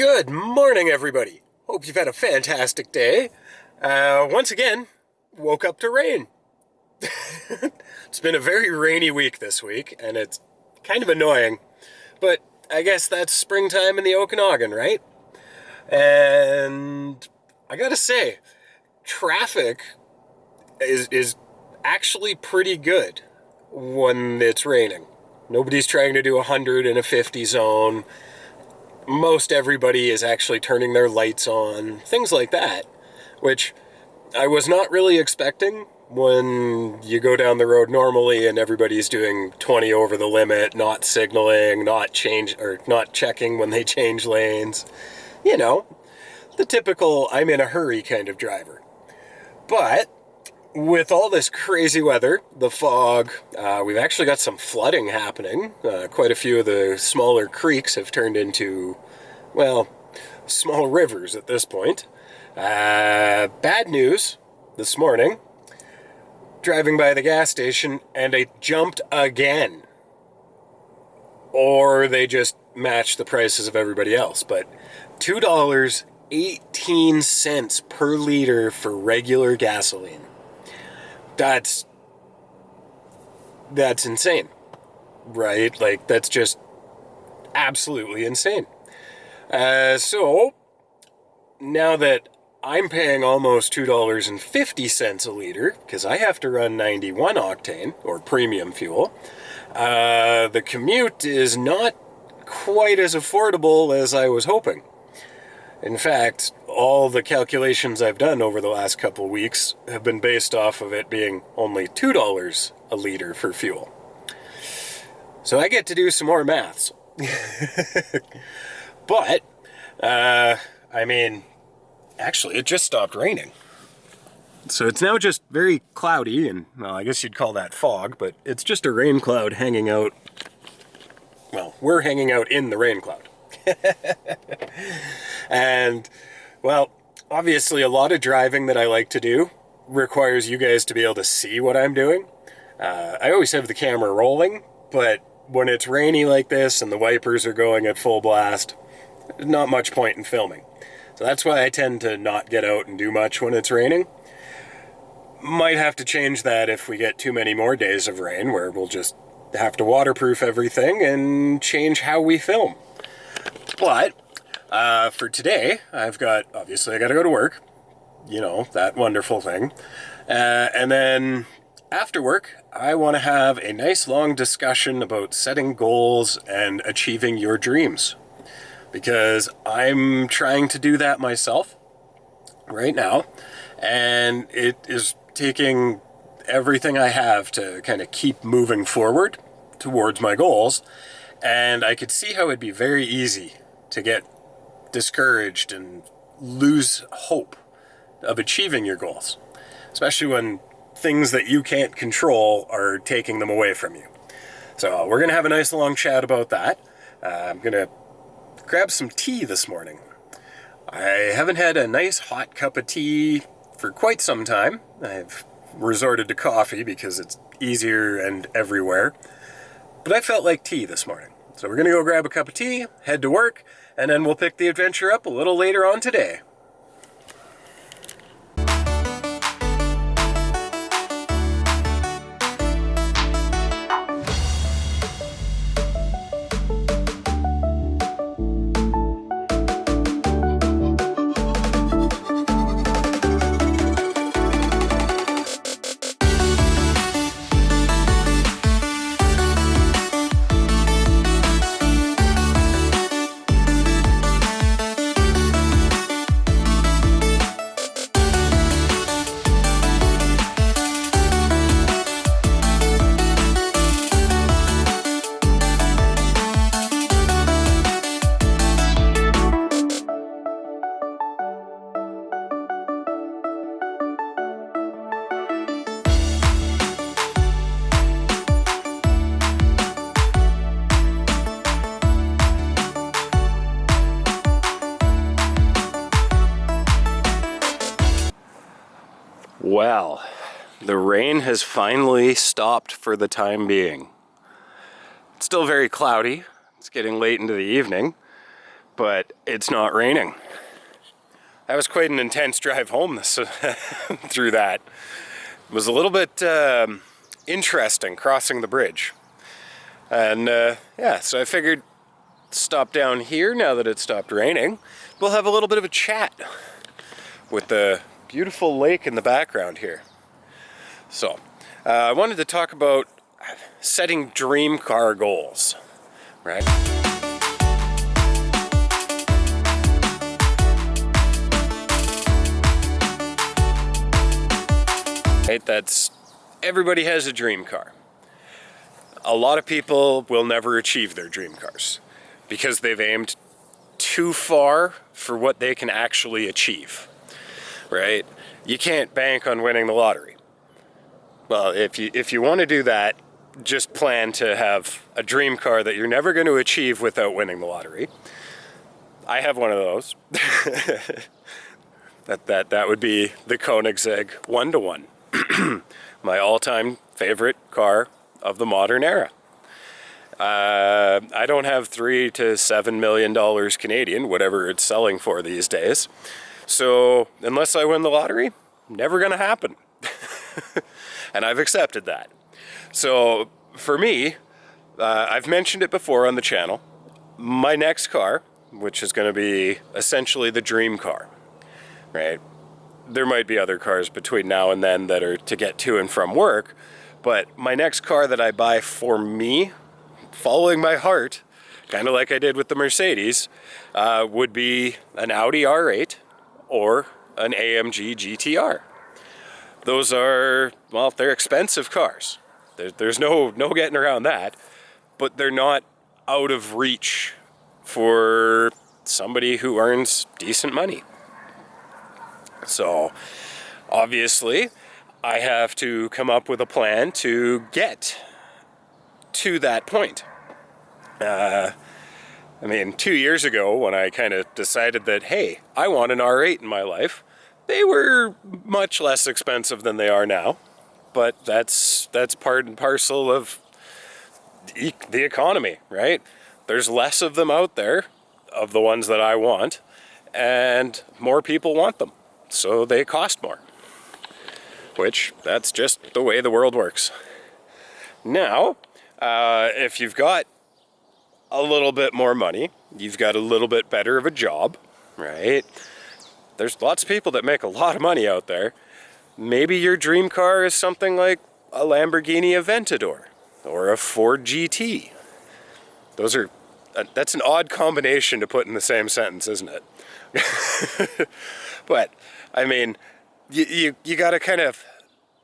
Good morning, everybody. Hope you've had a fantastic day. Once again, woke up to rain. It's been a very rainy week this week, and it's kind of annoying, but I guess that's springtime in the Okanagan, right? And I gotta say, traffic is actually pretty good when it's raining. Nobody's trying to do 100 in a 50 zone. Most everybody is actually turning their lights on, things like that, which I was not really expecting when you go down the road normally and everybody's doing 20 over the limit, not signaling, not checking when they change lanes. You know, the typical I'm in a hurry kind of driver. But with all this crazy weather, the fog, we've actually got some flooding happening. Quite a few of the smaller creeks have turned into, well, small rivers at this point. Bad news this morning, driving by the gas station, and it jumped again. Or they just matched the prices of everybody else. But $2.18 per liter for regular gasoline. That's insane, right? Like, that's just absolutely insane. So, now that I'm paying almost $2.50 a liter, because I have to run 91 octane, or premium fuel, the commute is not quite as affordable as I was hoping. In fact, all the calculations I've done over the last couple of weeks have been based off of it being only $2 a liter for fuel. So I get to do some more maths. But, actually, it just stopped raining. So it's now just very cloudy, and, well, I guess you'd call that fog, but it's just a rain cloud hanging out. Well, we're hanging out in the rain cloud. And, well, obviously a lot of driving that I like to do requires you guys to be able to see what I'm doing. I always have the camera rolling, but when it's rainy like this and the wipers are going at full blast, there's not much point in filming. So that's why I tend to not get out and do much when it's raining. Might have to change that if we get too many more days of rain, where we'll just have to waterproof everything and change how we film. But for today, I got to go to work, you know, that wonderful thing. And then after work, I want to have a nice long discussion about setting goals and achieving your dreams. Because I'm trying to do that myself right now. And it is taking everything I have to kind of keep moving forward towards my goals. And I could see how it'd be very easy to get discouraged and lose hope of achieving your goals, especially when things that you can't control are taking them away from you. So we're going to have a nice long chat about that. I'm going to grab some tea this morning. I haven't had a nice hot cup of tea for quite some time. I've resorted to coffee because it's easier and everywhere, but I felt like tea this morning. So we're going to go grab a cup of tea, head to work, and then we'll pick the adventure up a little later on today. Well, the rain has finally stopped for the time being. It's still very cloudy. It's getting late into the evening, but it's not raining. That was quite an intense drive home through that. It was a little bit interesting crossing the bridge. And yeah, so I figured stop down here now that it stopped raining. We'll have a little bit of a chat with the beautiful lake in the background here. So I wanted to talk about setting dream car goals, right? That's everybody has a dream car. A lot of people will never achieve their dream cars because they've aimed too far for what they can actually achieve, right? You can't bank on winning the lottery. Well, if you want to do that, just plan to have a dream car that you're never going to achieve without winning the lottery. I have one of those. that would be the Koenigsegg 1-to-1. My all-time favorite car of the modern era. I don't have $3 to $7 million Canadian, whatever it's selling for these days. So unless I win the lottery, never gonna happen. And I've accepted that. So for me, I've mentioned it before on the channel, my next car, which is gonna be essentially the dream car, right? There might be other cars between now and then that are to get to and from work, but my next car that I buy for me, following my heart, kind of like I did with the Mercedes, would be an Audi R8 or an AMG GTR. Those are, well, they're expensive cars. There's no getting around that, but they're not out of reach for somebody who earns decent money. So obviously I have to come up with a plan to get to that point. I mean, 2 years ago when I kind of decided that, hey, I want an R8 in my life, they were much less expensive than they are now, but that's part and parcel of the economy, right? There's less of them out there, of the ones that I want, and more people want them. So they cost more, which that's just the way the world works. Now, if you've got a little bit more money, you've got a little bit better of a job, right? There's lots of people that make a lot of money out there. Maybe your dream car is something like a Lamborghini Aventador or a Ford GT. That's an odd combination to put in the same sentence, isn't it? But I mean, you got to kind of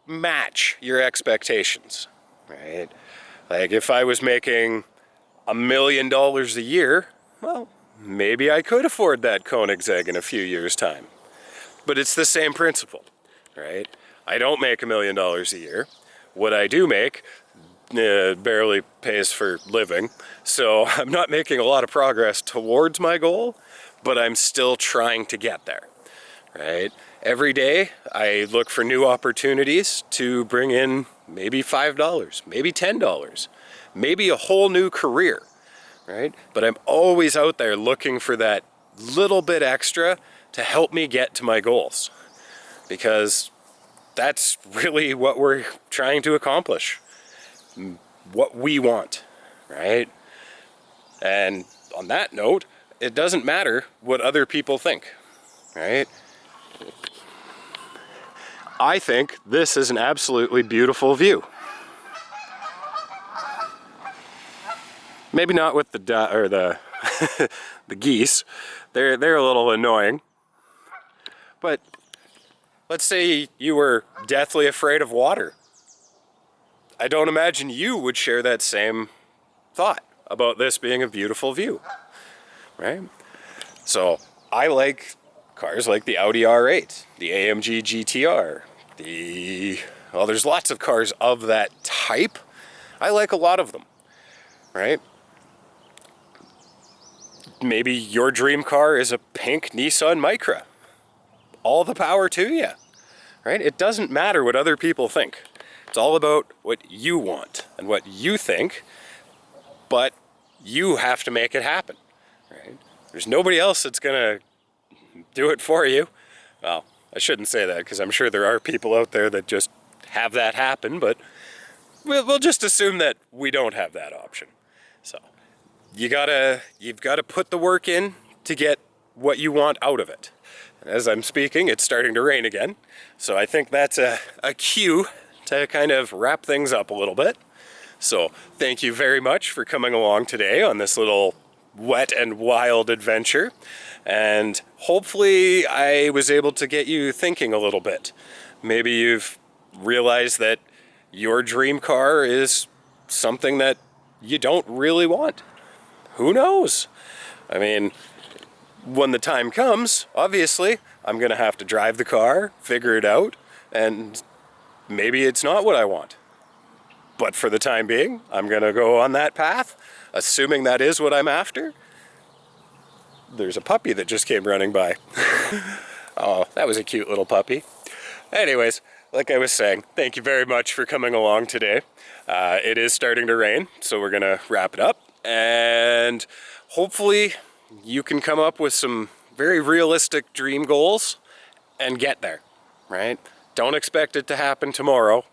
match your expectations, right? Like if I was making $1 million a year, well, maybe I could afford that Koenigsegg in a few years' time. But it's the same principle, right? I don't make $1 million a year. What I do make barely pays for living, so I'm not making a lot of progress towards my goal, but I'm still trying to get there. Right? Every day I look for new opportunities to bring in maybe $5, maybe $10, maybe a whole new career, right? But I'm always out there looking for that little bit extra to help me get to my goals, because that's really what we're trying to accomplish, what we want, right? And on that note, it doesn't matter what other people think, right? I think this is an absolutely beautiful view. Maybe not with the the geese. They're a little annoying. But let's say you were deathly afraid of water. I don't imagine you would share that same thought about this being a beautiful view, right? So I like cars like the Audi R8, the AMG GTR, well, there's lots of cars of that type. I like a lot of them, right? Maybe your dream car is a pink Nissan Micra. All the power to you, right? It doesn't matter what other people think. It's all about what you want and what you think, but you have to make it happen, right? There's nobody else that's gonna do it for you. Well, I shouldn't say that, because I'm sure there are people out there that just have that happen, but we'll just assume that we don't have that option. So you've got to put the work in to get what you want out of it. As I'm speaking, it's starting to rain again, so I think that's a cue to kind of wrap things up a little bit. So thank you very much for coming along today on this little wet and wild adventure, and hopefully I was able to get you thinking a little bit. Maybe you've realized that your dream car is something that you don't really want. Who knows? I mean, when the time comes, obviously, I'm gonna have to drive the car, figure it out, and maybe it's not what I want. But for the time being, I'm gonna go on that path, assuming that is what I'm after. There's a puppy that just came running by. Oh, that was a cute little puppy. Anyways, like I was saying, thank you very much for coming along today. It is starting to rain, so we're gonna wrap it up. And hopefully you can come up with some very realistic dream goals and get there, right? Don't expect it to happen tomorrow,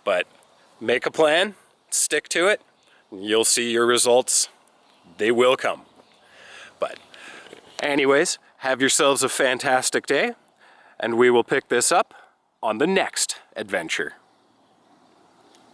but make a plan, stick to it, you'll see your results. They will come. But anyways, have yourselves a fantastic day, and we will pick this up on the next adventure.